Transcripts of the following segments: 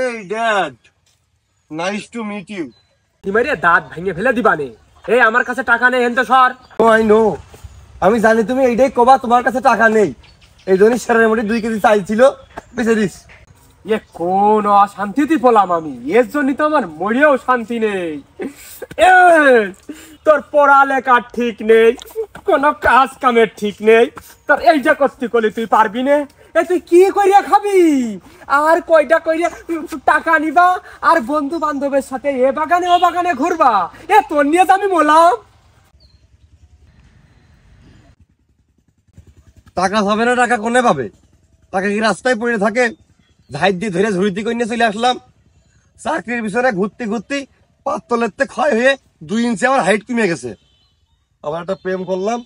এই dad, nice to meet you. তুমি দাঁত ভেঙে ফেলে দিবানে। এই আমার কাছে টাকা নেই, হেন তো সর। আই নো, আমি জানি তুমি এইটাই কবা তোমার কাছে টাকা নেই। এই জন্য সেরের মধ্যে 2 কেজি চাল ছিল, বেঁচে দিস। কোন অশান্তিতে পড়লাম আমি, এর জন্য তো আমার মরেও শান্তি নেই। তোর পড়ালেখার ঠিক নেই, কোনো কাজ কামের ঠিক নেই, তোর এই যে করতে করলে তুই পারবি না। তুই কি করিয়া খাবি, আর কয়টা কইরা টাকা নিবা, আর বন্ধু বান্ধবের সাথে এ বাগানে ও বাগানে ঘুরবা। তোর নিয়ে তো আমি বললাম। টাকা হবে না, টাকা কোনে পাবে? টাকা কি রাস্তায় পড়ে থাকে? ঝাইট দিয়ে ধরে ঝুড়িতে করে নিয়ে চলে আসলাম। চাকরির পিছনে ঘুরতে ঘুরতে পাতলেতে ক্ষয় হয়ে 2 ইঞ্চি আমার হাইট কমে গেছে। আবার একটা প্রেম করলাম,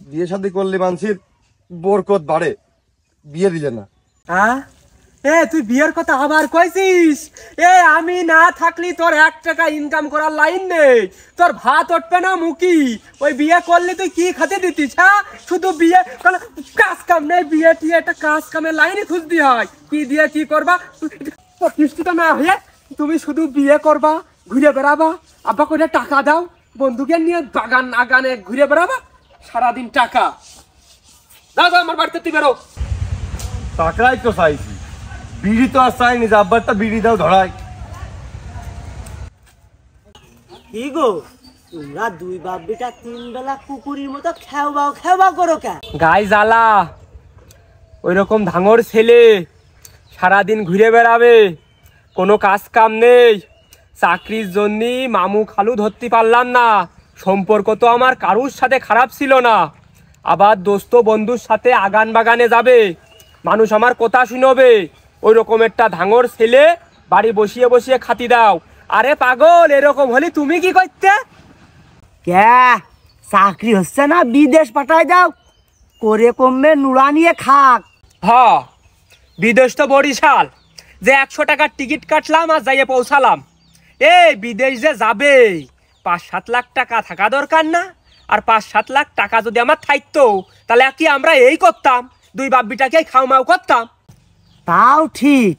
বিয়ে শাদী করলে মানুষের বরকত বাড়ে, বিয়ে দিলে না। হ্যাঁ, তুই বিয়ের কথা আবার কইছিস? আমি না থাকলি তোর 1 টাকা ইনকাম করার লাইন নেই, তোর ভাত উঠবে না মুখি। ওই বিয়ে করলে তুই কি খেতে দিতিস? হ্যাঁ, শুধু বিয়ে কাজ কাম নেই, বিয়ে টিয়ে একটা কাজ কামের লাইনই খুঁজতে হয়। কি দিয়ে কি করবা প্রতিষ্ঠিত না হয়ে তুমি শুধু বিয়ে করবা, ঘুরে বেড়াবা, আব্বা করে টাকা দাও, বন্ধুকে নিয়ে বাগান আগানে ঘুরে বেড়াবা, সারাদিন টাকা দাও। আমার বাড়িতে তুই বেরো। টাকাই তো চাইছি, বিড়ি তো আর চাইনি যে আব্বারটা বিড়ি দাও ধরাই। কি গো, তোমরা 2 বাপ বেটা 3 বেলা কুকুরের মতো খেওয়াও করো কে? গায়ে জ্বালা, ওই রকম ধাঙর ছেলে সারাদিন ঘুরে বেড়াবে, কোনো কাজ কাম নেই। চাকরির জন্য মামু খালু ধরতে পারলাম না। সম্পর্ক তো আমার কারুর সাথে খারাপ ছিল না, আবার দোস্ত বন্ধুর সাথে আগান বাগানে যাবে, মানুষ আমার কথা শুনবে। ওই রকম একটা ধাঙর ছেলে বাড়ি বসিয়ে বসিয়ে খাতি দাও। আরে পাগল, এরকম হলে তুমি কি করতে? কে চাকরি হচ্ছে না, বিদেশ পাঠায় দাও, করে কমবে নুরা নিয়ে খাক। বিদেশ তো বরিশাল, যে 100 টাকার টিকিট কাটলাম আর যাইয়ে পৌঁছালাম। বিদেশ যে যাবে 5-7 লাখ টাকা থাকা দরকার না? আর 5-7 লাখ টাকা যদি আমার থাকতো, তাহলে কি আমরা এই করতাম, 2 বাপ্পিটাকে খাওয়াও করতাম? তাও ঠিক,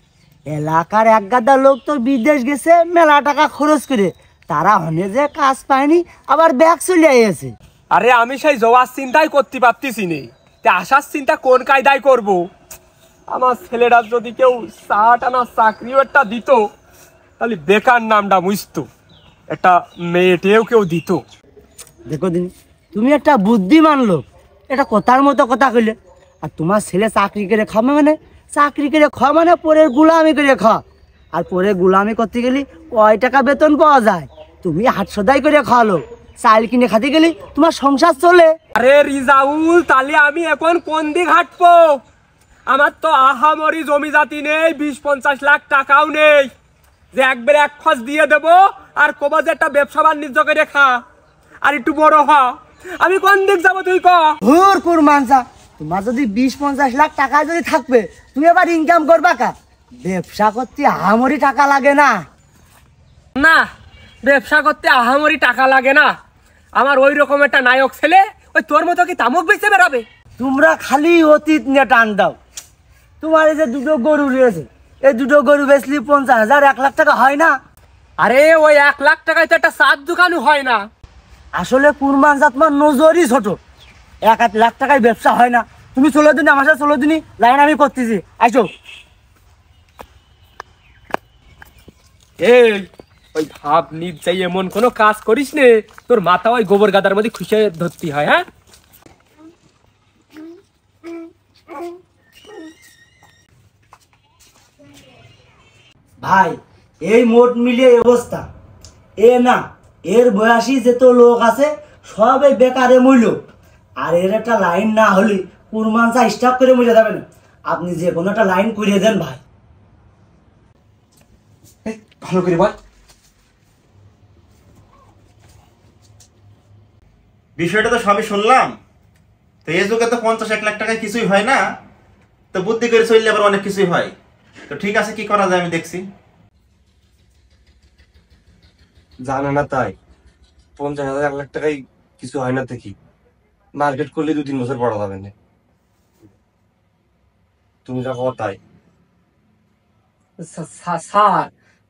এলাকার 1 গাদা লোক তো বিদেশ গেছে মেলা টাকা খরচ করে, তারা হনে যে কাজ পায়নি, আবার ব্যাগ চলে আইছে। আরে আমি সেই যাওয়ার চিন্তাই করতে পারতেছি নে, আসার চিন্তা কোন কায়দায় করব? আমার ছেলেরা যদি কেউ 60 আনা চাকরিও একটা দিত, তাহলে বেকার নামটা মুছতো, একটা মেয়েটেও কেউ দিত। দেখো দিন, তুমি একটা বুদ্ধিমান লোক, এটা কথার মতো কথা কইলে। আর তোমার ছেলে চাকরি করে খাবে মানে, চাকরি করে খাওয়া মানে পরে গুলামি করে খাওয়া। আর পরে গুলামি করতে গেলে কয় টাকা বেতন পাওয়া যায়? তুমি হাট সদাই করে খাওয়ালো, চাল কিনে খাতে গেলে তোমার সংসার চলে। আরে রিজাউল, তাহলে আমি এখন কোন দিক হাঁটবো? আমার তো আহামরি জমি জাতি নেই, 20-50 লাখ টাকাও নেই যে একবারে 1 খোঁজ দিয়ে দেবো আর কবা যে একটা ব্যবসা বাণিজ্য করে খা আর একটু বড় হ। আমি কোন দিক যাবো তুই ক? হুর কুরমানসা, তোমার যদি 20-50 লাখ টাকা যদি থাকবে, তুমি আবার ইনকাম করবা কা? ব্যবসা করতে আহামরি টাকা লাগে না। না, ব্যবসা করতে আহামরি টাকা লাগে না। আমার ওই রকম একটা নায়ক ছেলে ওই তোর মতো কি তামুক বেচে বেড়াবে? তোমরা খালি অতীত নিয়ে টান দাও। তোমার এই যে 2টো গরু রয়েছে, এই 2টো গরু বেচলি 50,000 1 লাখ টাকা হয় না? আরে ওই 1 লাখ টাকায় তো একটা চার দোকানও হয় না। আসলে কুরমানসা তোমার নজরই ছোট, 1-1 লাখ টাকায় ব্যবসা হয় না। তুমি 16 দিন আমার সাথে 16 দিনই লাইন আমি করতেছি, আইসো। ওই ভাব নিজ যাই এমন কোনো কাজ করিস নে, তোর মাথা ওই গোবর গাদার মধ্যে খুশে ধরতে হয়। হ্যাঁ, ভাই এই মোট মিলিয়ে অবস্থা না, এর বয়সী যত লোক আছে সবাই বেকারে মূল্য। আর এর একটা লাইন না হলে কুরমানসা স্টাফ করে মরে যাবে না। আপনি যে কোনো একটা লাইন করিয়ে দেন ভাই। ভালো করে বল। বিষয়টা তো সবই শুনলাম, তো এই যুগে তো 50-1 লাখ টাকায় কিছুই হয় না, তো বুদ্ধি করে চললে আবার অনেক কিছুই হয়। তো ঠিক আছে, কি করা যায় আমি দেখছি। জানে না তাই 50,000 1 লাখ টাকায় কিছু হয় না দেখি, মার্কেট করলে 2-3 বছর পড়া যাবে না। তুমি যা কথা তাই। স্যার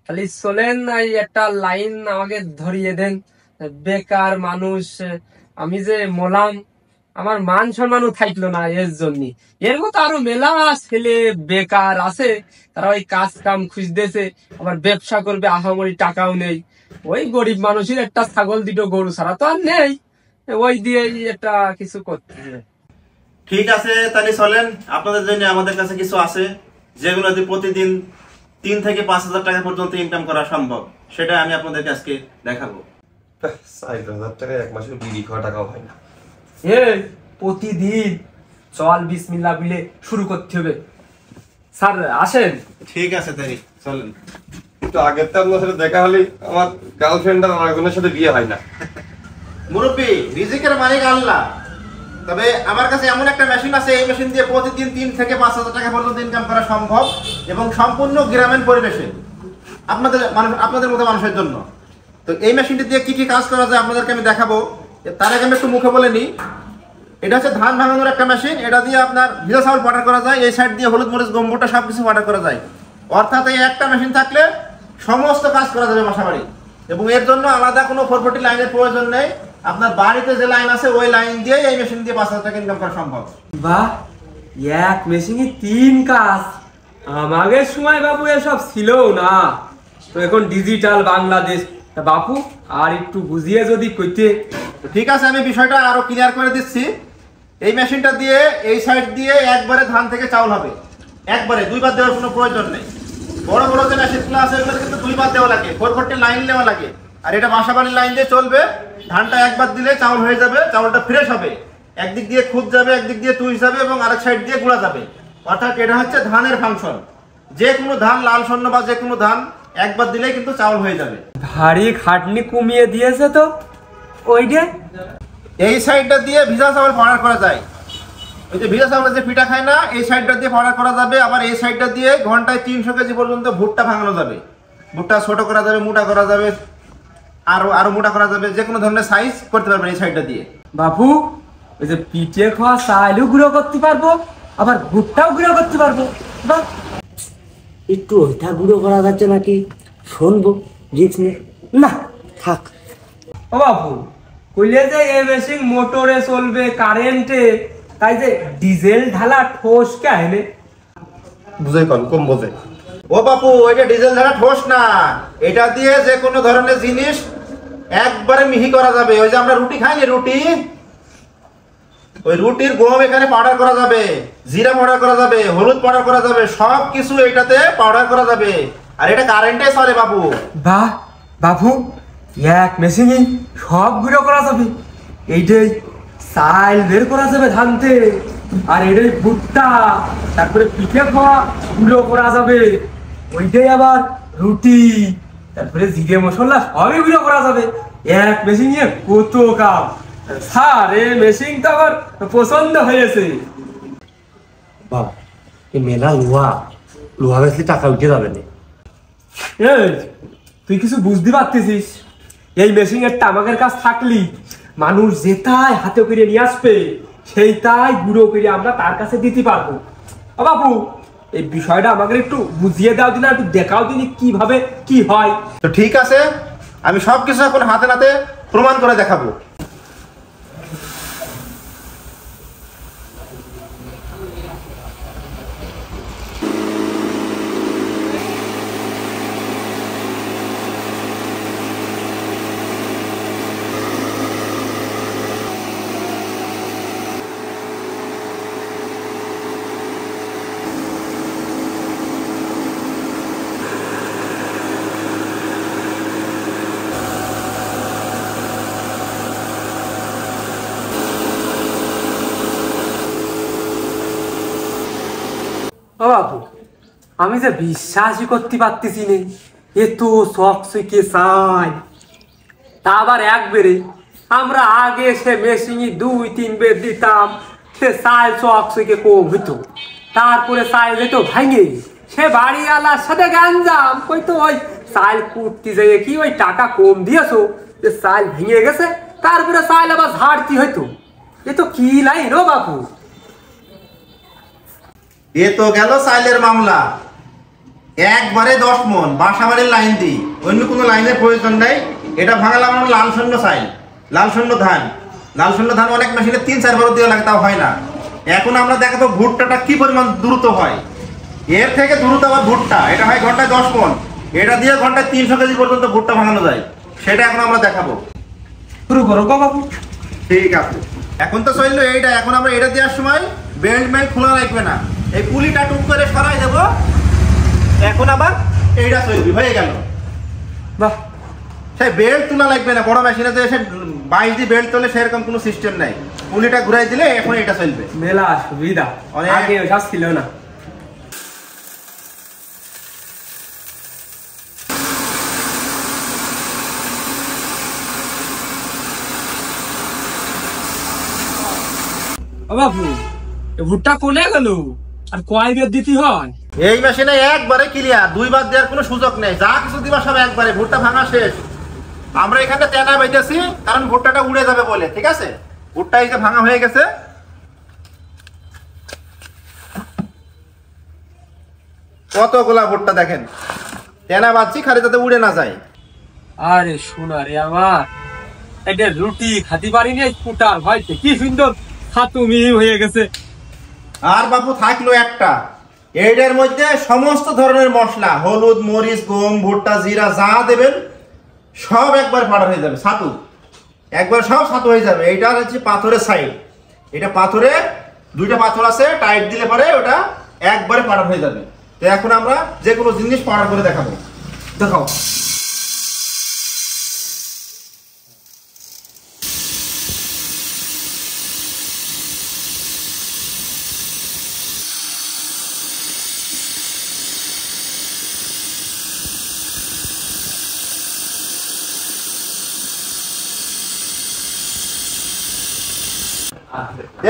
খালি চলেন, এই একটা লাইন আমাকে ধরিয়ে দেন। বেকার মানুষ, আমি যে মলাম, আমার মান সম্মানও থাকলো না এর জন্য। এর মতো আরো মেলা ছেলে বেকার আছে, তারা ওই কাজ কাম খুঁজতেছে, আবার ব্যবসা করবে, আহামরি টাকাও নেই। ওই গরিব মানুষের একটা ছাগল দুটো গরু ছাড়া তো আর নেই, ওই দিয়ে একটা কিছু করতে হবে। ঠিক আছে, তাহলে চলেন, আপনাদের জন্য আমাদের কাছে কিছু আছে যেগুলো দিয়ে প্রতিদিন 3 থেকে 5,000 টাকা পর্যন্ত ইনকাম করা সম্ভব, সেটা আমি আপনাদেরকে আজকে দেখাবো। 4,000 টাকা এক মাসের বিড়ি খাওয়া টাকাও হয় না। এই প্রতিদিন চল বিসমিল্লাহ বলে শুরু করতে হবে। স্যার আসেন। ঠিক আছে, তাই চলেন। একটু আগের তো আপনার সাথে দেখা হলে আমার গার্লফ্রেন্ড আর আরেকজনের সাথে বিয়ে হয় না। মুরব্বী, রিজিকের মালিক আল্লাহ, তবে আমার কাছে এমন একটা মেশিন আছে, এই মেশিন দিয়ে প্রতিদিন 3 থেকে 5,000 টাকা পর্যন্ত ইনকাম করা সম্ভব, এবং সম্পূর্ণ গ্রামীণ পরিবেশে আপনাদের মতো মানুষের জন্য। তো এই মেশিনটি দিয়ে কি কি কাজ করা যায় আপনাদেরকে আমি দেখাবো। তার আগে আমি একটু মুখে বলে নিই, এটা হচ্ছে ধান ভাঙানোর একটা মেশিন। এটা দিয়ে আপনার ভিজা চাউল পাউডার করা যায়, এই সাইড দিয়ে হলুদ মরিচ গম্বুটা সবকিছু পাউডার করা যায়। অর্থাৎ এই একটা মেশিন থাকলে সমস্ত কাজ করা যাবে বাসাবাড়ি, এবং এর জন্য আলাদা কোনো 440 লাইনের প্রয়োজন নেই। আপনার বাড়িতে যে লাইন আছে ওই লাইন দিয়ে এই মেশিন দিয়ে 5,000 টাকা ইনকাম করা সম্ভব। বাহ, এক মেশিনে 3 কাজ। আমাদের সময় বাবু এসব ছিল না, তো এখন ডিজিটাল বাংলাদেশ। তা বাপু আর একটু বুঝিয়ে যদি কইতে। ঠিক আছে, আমি বিষয়টা আরো ক্লিয়ার করে দিচ্ছি। এই মেশিনটা দিয়ে এই সাইড দিয়ে একবারে ধান থেকে চাউল হবে, একবারে, 2 বার দেওয়ার কোনো প্রয়োজন নেই। বড় বড় যে মেশিনগুলো আছে ওগুলো কিন্তু 2 বার দেওয়া লাগে, 440 লাইন দেওয়া লাগে। আর এটা বাসাবাড়ির লাইন দিয়ে চলবে, ধানটা একবার দিলে চাউল হয়ে যাবে, চাউলটা ফ্রেশ হবে, একদিক দিয়ে খুদ যাবে, একদিক দিয়ে তুষ যাবে, এবং আরেক সাইড দিয়ে গুঁড়া যাবে। অর্থাৎ এটা হচ্ছে ধানের ফাংশন। যে কোনো ধান, লাল স্বর্ণ বা যে কোনো ধান একবার দিলেই কিন্তু চাউল হয়ে যাবে। ভারী খাটনি কমিয়ে দিয়েছে তো ওইটা। এই সাইডটা দিয়ে ভিজা চাউল পাউডার করা যায়, ওই যে ভিজা চাউলের যে পিঠা খায় না, এই সাইডটা দিয়ে পাউডার করা যাবে। আবার এই সাইডটা দিয়ে ঘন্টায় 300 কেজি পর্যন্ত ভুট্টা ভাঙানো যাবে। ভুট্টা ছোট করা যাবে, মোটা করা যাবে, আরো মোটা করা যাবে, যে কোনো ধরনের সাইজ করতে পারবেন এই সাইডটা দিয়ে। বাপু ওই যে পিঠে খাওয়া চাইলেও গুঁড়ো করতে পারবো, আবার ভুট্টাও গুঁড়ো করতে পারবো। বাহ, একটু ওইটা গুঁড়ো করা যাচ্ছে নাকি শুনবো, রিক্স নিয়ে না থাক। ও বাপু কইলে যে এই মেশিন মোটরে চলবে, কারেন্টে, তাই যে ডিজেল ঢালা ঠোস কাহিনী। বুঝে কম কম বোঝে। ও বাপু, এটা ডিজেল ধারা ঠোস না, এটা দিয়ে যে কোনো ধরনের জিনিস একবারে মিহি করা যাবে। ওই যে আমরা রুটি খাই না, রুটি, ওই রুটির গম এখানে পাউডার করা যাবে, জিরা পাউডার করা যাবে, হলুদ পাউডার করা যাবে, সব কিছু এটাতে পাউডার করা যাবে। আর এটা কারেন্টে চলে বাবু। বাহ বাপু, এক মেশিনে সব গুঁড়ো করা যাবে। এইটাই চাল বের করা যাবে ধান থেকে, আর এটাই ভুট্টা, তারপরে পিঠে খাওয়া গুঁড়ো করা যাবে। ওইটাই আবার রুটি, তারপরে জিরে মশলা সবই গুঁড়ো করা যাবে। এক মেশিনে কত কাম। স্যার এই মেশিন তো আমার পছন্দ হয়েছে। বাবা এই মেলা লোহা বেশি টাকা উঠে যাবে না। এই তুই কিছু বুঝতে পারতেছিস? এই মেশিনের আমাদের কাছ থাকলি মানুষ যেটাই হাতে করে নিয়ে আসবে সেইটাই গুঁড়ো করে আমরা তার কাছে দিতে পারবো। ও বাপু এই বিষয়টা আমাকে একটু বুঝিয়ে দাও দিন, একটু দেখাও দিন কিভাবে কি হয়। তো ঠিক আছে, আমি সবকিছু এখন হাতে নাতে প্রমাণ করে দেখাবো। ও বাপু আমি যে বিশ্বাসই করতে পারতেছি না, এত চকচকে চাই, তা আবার একবারে। আমরা আগে সে মেশিনে 2-3 বের দিতাম, সে চাল চকচকে কম হইতো, তারপরে চাল যেত ভাঙে, সে বাড়িওয়ালার সাথে গাঞ্জাম কইতো ওই চাল কুটতে যেয়ে কি ওই টাকা কম দিয়েছো, যে চাল ভেঙে গেছে, তারপরে চাল আবার ঝাড়তি হইতো। এ তো কি লাইন ও বাপু। এ তো গেল চাইলের মামলা। একবারে 10 মন বাসাবাড়ির লাইন দিই, অন্য কোনো লাইনের প্রয়োজন নেই। এটা ভাঙালাম আমরা লাল শূন্য চাই, লাল শূন্য ধান। লাল শূন্য ধান অনেক মেশিনে 3-4 বার দেওয়া লাগে, তাও হয় না। এখন আমরা দেখাবো ভুট্টাটা কি পরিমাণ দ্রুত হয়। এর থেকে দ্রুত আবার ভুট্টা, এটা হয় ঘন্টায় 10 মন, এটা দিয়ে ঘন্টায় 300 কেজি পর্যন্ত ভুট্টা ভাঙানো যায়, সেটা এখন আমরা দেখাবো। শুরু করো গো বাবু। ঠিক আছে, এখন তো চললো এইটা। এখন আমরা এটা দেওয়ার সময় বেল্ট মেল্ট খোলা রাখবে না, এই পুলিটা টুক করে সরাই দেবো। এখন আবার এইটা চলবি, হয়ে গেল। বাহ, সেই বেল্ট তোলা লাগবে না, বড় মেশিনে তো এসে 22 দিয়ে বেল্ট তোলে সেরকম কোনো সিস্টেম নাই। পুলিটা ঘুরাই দিলে এখন এটা চলবে। মেলা সুবিধা, আগে ওসব ছিল না। বাবু ভুট্টা কোনে গেল আর কয় বের দিতে হয়? এই মেশিনে একবারে ক্লিয়ার, 2 বার দেওয়ার কোনো সুযোগ নেই। যা কিছু দিবা সব একবারে, ভুট্টা ভাঙা শেষ। আমরা এখানে তেনা বাইতেছি কারণ ভুট্টাটা উড়ে যাবে বলে, ঠিক আছে? ভুট্টা এই যে ভাঙা হয়ে গেছে, কতগুলা ভুট্টা দেখেন, তেনা বাচ্চি খালি যাতে উড়ে না যায়। আরে শোনা রে আমার, এটা রুটি খাতে পারিনি ফুটার ভাইতে, কি সুন্দর খাতুমি হয়ে গেছে। আর বাবু থাকলো একটা, এইটার মধ্যে সমস্ত ধরনের মশলা, হলুদ, মরিচ, গম, ভুট্টা, জিরা যা দেবেন সব একবার ফাটা হয়ে যাবে। ছাতু একবার সব ছাতু হয়ে যাবে। এইটা হচ্ছে পাথরের সাইড, এটা পাথরে 2টা পাথর আছে, টাইট দিলে পরে ওটা একবারে পাড়া হয়ে যাবে। তো এখন আমরা যে কোনো জিনিস পাড়া করে দেখাবো। দেখাও।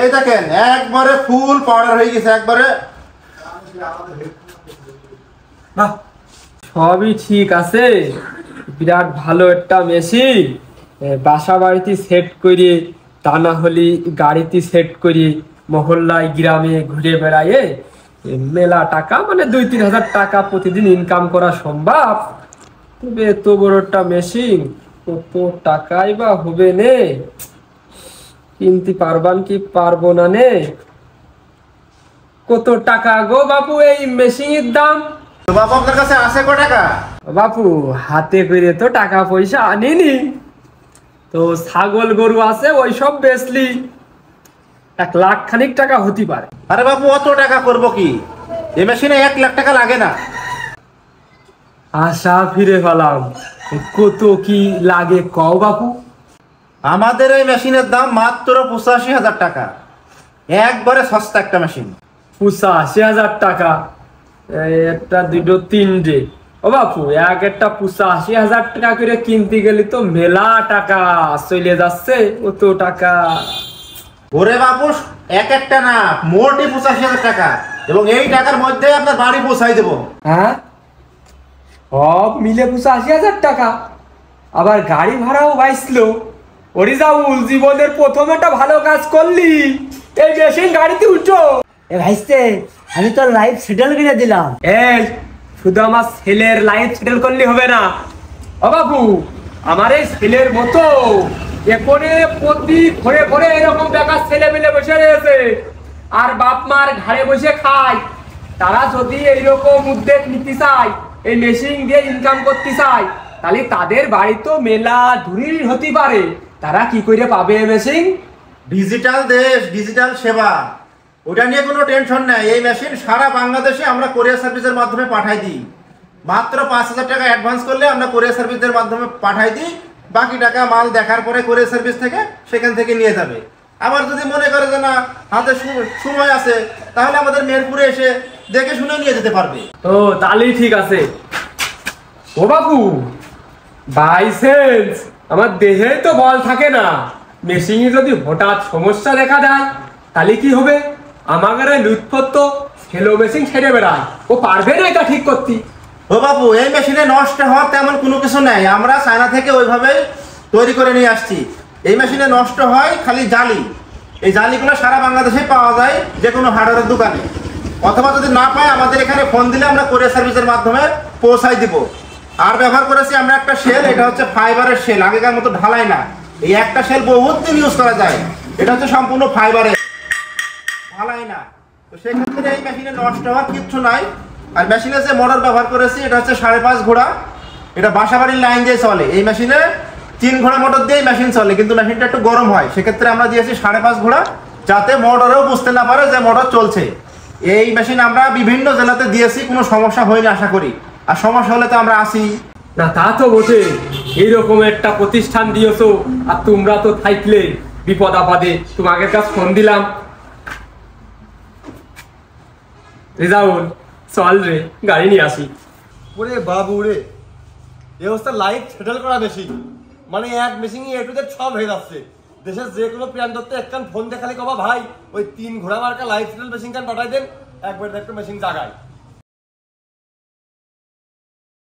এই দেখেন একবারে ফুল পাউডার হয়ে গেছে একবারে। বাহ, সবই ঠিক আছে, বিরাট ভালো একটা মেশিন। বাসা বাড়িতে সেট করে, তা না হলে গাড়িতে সেট করে মহল্লায় গ্রামে ঘুরে বেড়ায় মেলা টাকা, মানে 2-3 হাজার টাকা প্রতিদিন ইনকাম করা সম্ভব। তবে এত বড় একটা মেশিন কত টাকাই বা হবে নে, কিনতে পারবান কি পারবো না নে? কত টাকা গো বাপু এই মেশিনের দাম? তো বাবু আপনার কাছে আছে কত টাকা? বাপু হাতে করে তো টাকা পয়সা আনিনি, তো ছাগল গরু আছে ওই সব বেচলি 1 লাখ খানিক টাকা হতে পারে। আরে বাবু অত টাকা করব কি, এই মেশিনে 1 লাখ টাকা লাগে না। আশা ফিরে পেলাম, কত কি লাগে কও বাপু? আমাদের এই মেশিনের দাম মাত্র 85,000 টাকা, একবারে সস্তা একটা মেশিন। 85,000 টাকা? একটা 2টো 3টে ও বাপু, একটা 85,000 টাকা করে কিনতে গেলে তো মেলা টাকা চলে যাচ্ছে। অত টাকা ওরে বাবু একটা না, মোটই 85,000 টাকা, এবং এই টাকার মধ্যে আপনার বাড়ি পৌঁছাই দেবো। হ্যাঁ, সব মিলে 85,000 টাকা, আবার গাড়ি ভাড়াও বাইসলো। ওরিজাউল জীবনের প্রথম একটা ভালো কাজ করলি, এই মেশিন গাড়িতে উঠো। এ ভাইস্তে, আমি তো লাইফ সেটেল করে দিলাম। এই শুধু আমার ছেলের লাইফ সেটেল করলে হবে না ও বাবু, আমার এই ছেলের মতো এখানে প্রতি ঘরে ঘরে এরকম বেকার ছেলে মিলে বসে রয়েছে আর বাপ মার ঘাড়ে বসে খায়। তারা যদি এইরকম উদ্যোগ নিতে চায়, এই মেশিন দিয়ে ইনকাম করতে চায়, তাহলে তাদের বাড়ি তো মেলা দূরের হতে পারে। তারা কি করে পাবে মেশিন? ডিজিটাল দেশ, ডিজিটাল সেবা, ওটা নিয়ে কোনো টেনশন নাই। এই মেশিন সারা বাংলাদেশে আমরা কোরিয়ার সার্ভিসের মাধ্যমে পাঠাই দিই। মাত্র 5,000 টাকা অ্যাডভান্স করলে আমরা কোরিয়ার সার্ভিসের মাধ্যমে পাঠাই দিই, বাকি টাকা মাল দেখার পরে কোরিয়ার সার্ভিস থেকে সেখান থেকে নিয়ে যাবে। আবার যদি মনে করে যে না হাতে সময় আছে, তাহলে আমাদের মেহেরপুরে এসে দেখে শুনে নিয়ে যেতে পারবে। ও তাহলেই ঠিক আছে ও বাবু। বাই সেন্স আমার দেহে তো বল থাকে না, মেশিনে যদি হঠাৎ সমস্যা দেখা দেয় তাহলে কি হবে? আমাদের লুৎফত তো সেলো মেশিন ছেড়ে বেড়ায়, ও পারবে না এটা ঠিক করতে। ও বাবু এই মেশিনে নষ্ট হওয়ার তেমন কোনো কিছু নাই, আমরা চায়না থেকে ওইভাবে তৈরি করে নিয়ে আসছি। এই মেশিনে নষ্ট হয় খালি জালি, এই জালিগুলো সারা বাংলাদেশে পাওয়া যায় যে কোনো হার্ডওয়্যারের দোকানে। অথবা যদি না পায় আমাদের এখানে ফোন দিলে আমরা কোরিয়ার সার্ভিসের মাধ্যমে পৌঁছাই দিব। আর ব্যবহার করেছি আমরা একটা শেল, এটা হচ্ছে ফাইবারের শেল, আগেকার মতো ঢালাই না। এই একটা শেল বহুত দিন ইউজ করা যায়, এটা হচ্ছে সম্পূর্ণ ফাইবারের, ঢালাই না। তো সেক্ষেত্রে এই মেশিনে নষ্ট হওয়ার কিচ্ছু নাই। আর মেশিনে যে মোটর ব্যবহার করেছি এটা হচ্ছে 5.5 ঘোড়া, এটা বাসাবাড়ির লাইন দিয়ে চলে। এই মেশিনে 3 ঘোড়া মোটর দিয়ে মেশিন চলে, কিন্তু মেশিনটা একটু গরম হয়, সেক্ষেত্রে আমরা দিয়েছি 5.5 ঘোড়া, যাতে মোটরেও বুঝতে না পারে যে মোটর চলছে। এই মেশিন আমরা বিভিন্ন জেলাতে দিয়েছি, কোনো সমস্যা হয়নি আশা করি। আর সমস্যা হলে তো আমরা আসি না, তা তো বটে। এইরকম একটা প্রতিষ্ঠান দিয়েছো, আর তোমরা তো থাকলে বিপদ আপদে তোমাদের কাছে ফোন দিলাম। রেজাউল, চল রে, গাড়ি নিয়ে আসি। ওরে বাবু রে, এই অবস্থা লাইফ সেটেল করা বেশি, মানে এক মেশিন এ টু জেড সব হয়ে যাচ্ছে। দেশের যে কোনো প্রান্ততে একখান ফোন দেখালে কবা ভাই ওই 3 ঘোড়া মার্কা লাইফ সেটেল মেশিন কান পাঠাই দেন, একবার একটা মেশিন জাগায়।